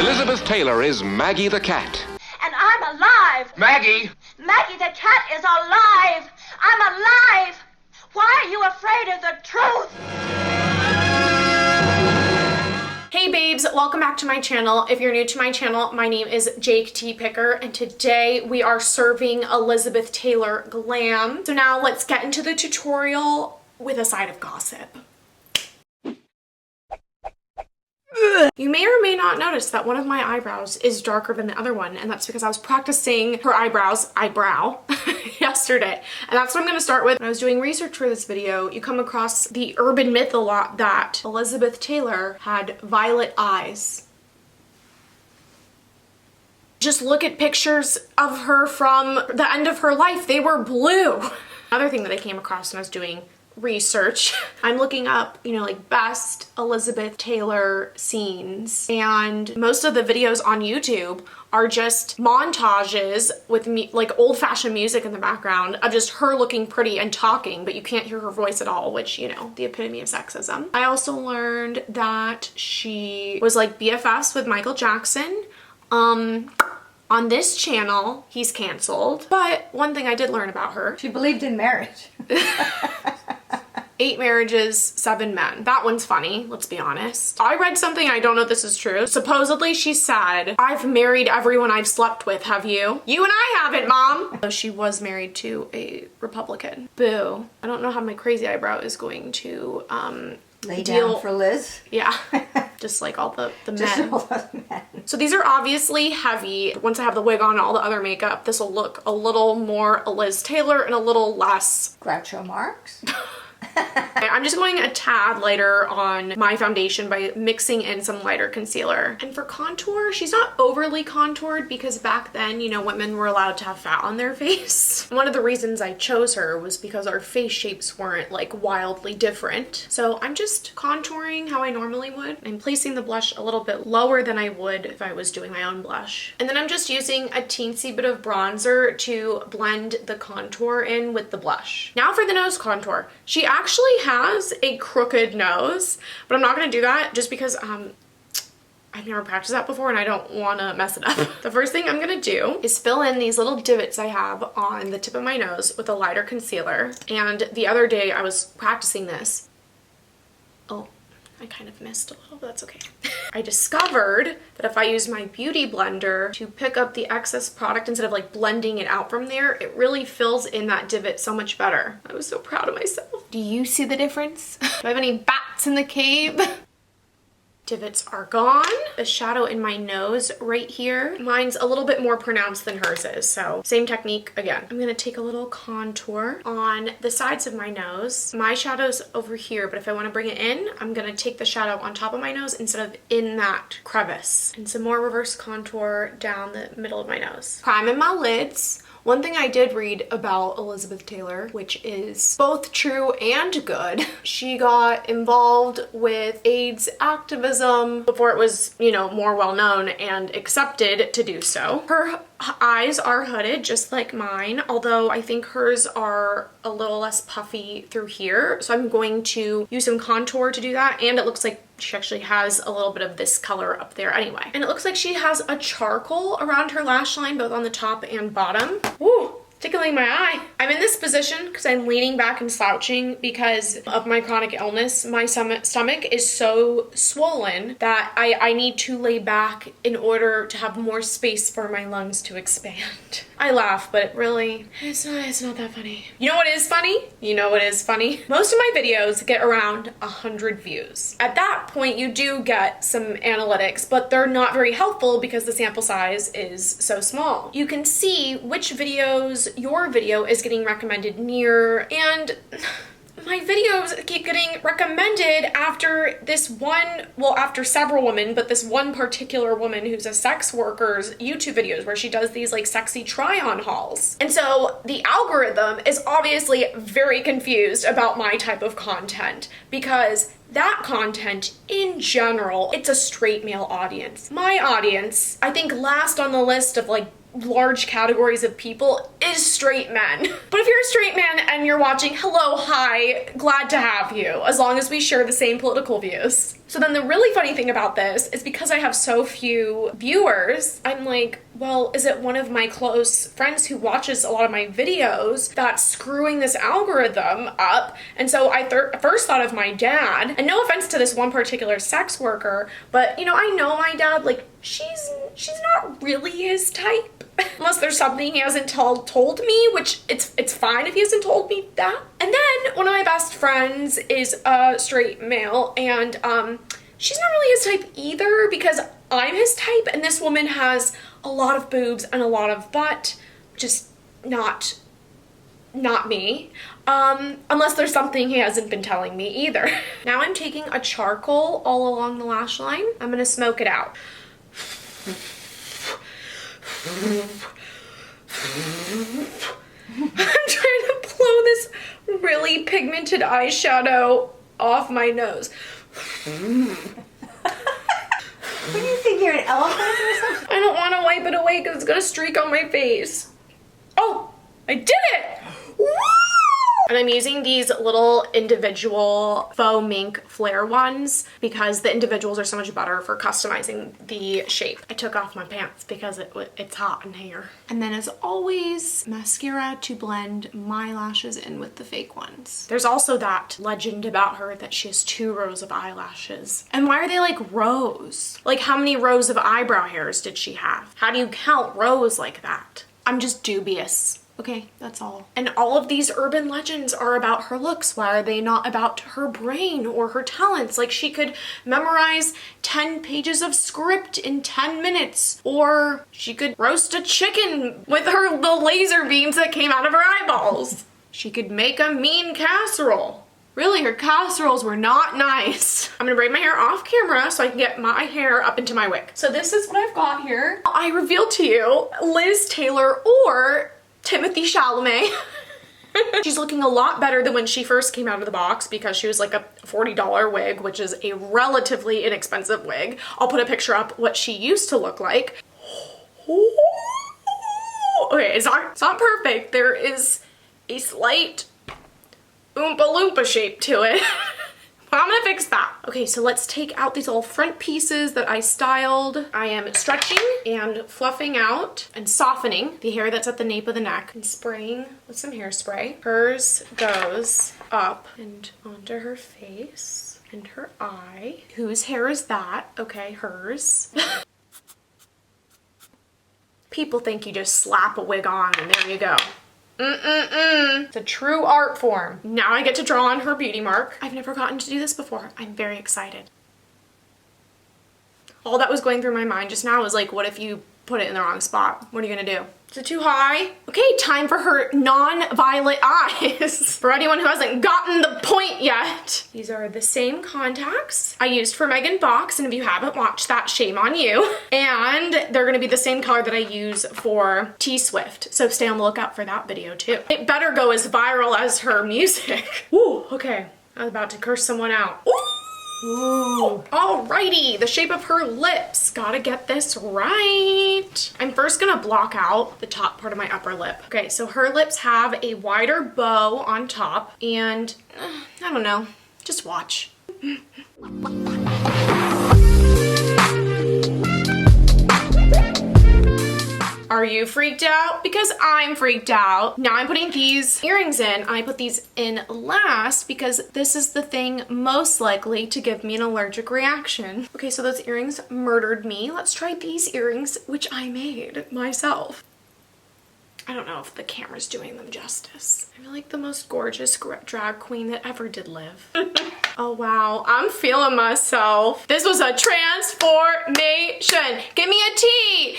Elizabeth Taylor is Maggie the cat. And I'm alive! Maggie! Maggie the cat is alive! I'm alive! Why are you afraid of the truth? Hey babes, welcome back to my channel. If you're new to my channel, my name is Jake T. Picker, and today we are serving Elizabeth Taylor glam. So now let's get into the tutorial with a side of gossip. You may or may not notice that one of my eyebrows is darker than the other one, and that's because I was practicing her eyebrow yesterday. And that's what I'm gonna start with. When I was doing research for this video, you come across the urban myth a lot that Elizabeth Taylor had violet eyes. Just look at pictures of her from the end of her life. They were blue. Another thing that I came across when I was doing research, I'm looking up, like best Elizabeth Taylor scenes, and most of the videos on YouTube are just montages with like old-fashioned music in the background of just her looking pretty and talking, but you can't hear her voice at all, which, the epitome of sexism. I also learned that she was like BFFs with Michael Jackson. On this channel, he's canceled. But one thing I did learn about her, she believed in marriage. 8 marriages, 7 men. That one's funny, let's be honest. I read something, I don't know if this is true. Supposedly she said, I've married everyone I've slept with, have you? You and I haven't, Mom. So she was married to a Republican. Boo. I don't know how my crazy eyebrow is going to lay down for Liz. Yeah. Just like all the men. Just all the men. So these are obviously heavy. Once I have the wig on and all the other makeup, this will look a little more Liz Taylor and a little less Groucho Marx. I'm just going a tad lighter on my foundation by mixing in some lighter concealer. And for contour, she's not overly contoured because back then, women were allowed to have fat on their face. One of the reasons I chose her was because our face shapes weren't like wildly different. So I'm just contouring how I normally would. I'm placing the blush a little bit lower than I would if I was doing my own blush. And then I'm just using a teensy bit of bronzer to blend the contour in with the blush. Now for the nose contour. She actually has a crooked nose, but I'm not gonna do that just because I've never practiced that before and I don't wanna mess it up. The first thing I'm gonna do is fill in these little divots I have on the tip of my nose with a lighter concealer. And the other day I was practicing this. Oh, I kind of missed a little, but that's okay. I discovered that if I use my beauty blender to pick up the excess product instead of like blending it out from there, it really fills in that divot so much better. I was so proud of myself. Do you see the difference? Do I have any bats in the cave? Divots are gone. The shadow in my nose right here, mine's a little bit more pronounced than hers is, so same technique again. I'm gonna take a little contour on the sides of my nose. My shadow's over here, but if I want to bring it in, I'm gonna take the shadow on top of my nose instead of in that crevice. And some more reverse contour down the middle of my nose. Priming my lids. One thing I did read about Elizabeth Taylor, which is both true and good, she got involved with AIDS activism before it was, more well known and accepted to do so. Her eyes are hooded just like mine, although I think hers are a little less puffy through here. So I'm going to use some contour to do that, and it looks like she actually has a little bit of this color up there anyway. And it looks like she has a charcoal around her lash line, both on the top and bottom. Ooh, tickling my eye. I'm in this position because I'm leaning back and slouching because of my chronic illness. My stomach is so swollen that I need to lay back in order to have more space for my lungs to expand. I laugh, but really, it's not that funny. You know what is funny? You know what is funny? Most of my videos get around 100 views. At that point, you do get some analytics, but they're not very helpful because the sample size is so small. You can see which videos your video is getting recommended near, and my videos keep getting recommended after after several women, but this one particular woman who's a sex worker's YouTube videos where she does these like sexy try-on hauls. And so the algorithm is obviously very confused about my type of content because that content in general, it's a straight male audience. My audience, I think last on the list of like large categories of people is straight men. But if you're a straight man and you're watching, hello, hi, glad to have you, as long as we share the same political views. So then the really funny thing about this is because I have so few viewers, I'm like, well, is it one of my close friends who watches a lot of my videos that's screwing this algorithm up? And so I first thought of my dad, and no offense to this one particular sex worker, but you know, I know my dad, like, she's not really his type. Unless there's something he hasn't told me, which it's fine if he hasn't told me that. And then one of my best friends is a straight male, and she's not really his type either because I'm his type, and this woman has a lot of boobs and a lot of butt, just not me. Unless there's something he hasn't been telling me either. Now I'm taking a charcoal all along the lash line. I'm gonna smoke it out. I'm trying to blow this really pigmented eyeshadow off my nose. What do you think, you're an elephant or something? I don't want to wipe it away because it's gonna streak on my face. Oh, I did it! Woo! And I'm using these little individual faux mink flare ones because the individuals are so much better for customizing the shape. I took off my pants because it's hot in here. And then as always, mascara to blend my lashes in with the fake ones. There's also that legend about her that she has 2 rows of eyelashes. And why are they like rows? Like, how many rows of eyebrow hairs did she have? How do you count rows like that? I'm just dubious. Okay, that's all. And all of these urban legends are about her looks. Why are they not about her brain or her talents? Like, she could memorize 10 pages of script in 10 minutes, or she could roast a chicken with the laser beams that came out of her eyeballs. She could make a mean casserole. Really, her casseroles were not nice. I'm gonna braid my hair off camera so I can get my hair up into my wig. So this is what I've got here. I revealed to you Liz Taylor or Timothy Chalamet. She's looking a lot better than when she first came out of the box because she was like a $40 wig, which is a relatively inexpensive wig. I'll put a picture up what she used to look like. Okay, it's not perfect. There is a slight Oompa Loompa shape to it. I'm gonna fix that. Okay, so let's take out these little front pieces that I styled. I am stretching and fluffing out and softening the hair that's at the nape of the neck and spraying with some hairspray. Hers goes up and onto her face and her eye. Whose hair is that? Okay, hers. People think you just slap a wig on and there you go. It's a true art form. Now I get to draw on her beauty mark. I've never gotten to do this before. I'm very excited. All that was going through my mind just now was like, what if you put it in the wrong spot? What are you gonna do? Is it too high? Okay, time for her non-violet eyes. For anyone who hasn't gotten the point yet. These are the same contacts I used for Megan Fox, and if you haven't watched that, shame on you. And they're gonna be the same color that I use for T-Swift, so stay on the lookout for that video too. It better go as viral as her music. Ooh, okay. I was about to curse someone out. Ooh! Ooh. Alrighty, the shape of her lips. Gotta get this right. I'm first gonna block out the top part of my upper lip. Okay, so her lips have a wider bow on top and I don't know, just watch. Are you freaked out? Because I'm freaked out. Now I'm putting these earrings in. I put these in last because this is the thing most likely to give me an allergic reaction. Okay, so those earrings murdered me. Let's try these earrings, which I made myself. I don't know if the camera's doing them justice. I feel like the most gorgeous drag queen that ever did live. Oh wow, I'm feeling myself. This was a transformation. Give me a T.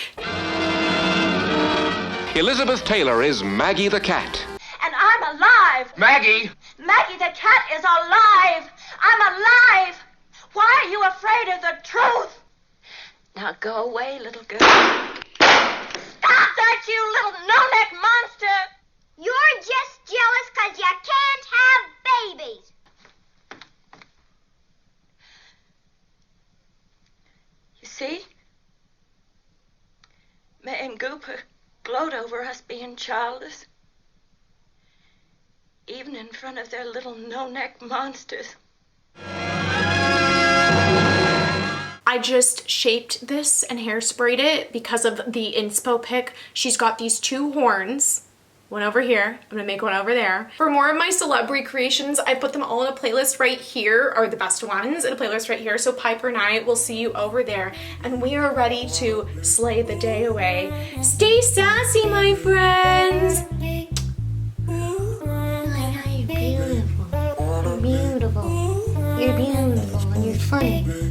Elizabeth Taylor is Maggie the cat. And I'm alive. Maggie! Maggie the cat is alive. I'm alive. Why are you afraid of the truth? Now go away, little girl. Stop that, you little no-neck monster. You're just jealous because you can't have babies. You see? Me and Gooper, gloat over us being childless, even in front of their little no-neck monsters. I just shaped this and hairsprayed it because of the inspo pic. She's got these two horns. One over here. I'm gonna make one over there. For more of my celebrity creations, I put them all in a playlist right here, or the best ones in a playlist right here. So Piper and I will see you over there. And we are ready to slay the day away. Stay sassy, my friends. You're beautiful. You're beautiful. You're beautiful and you're funny.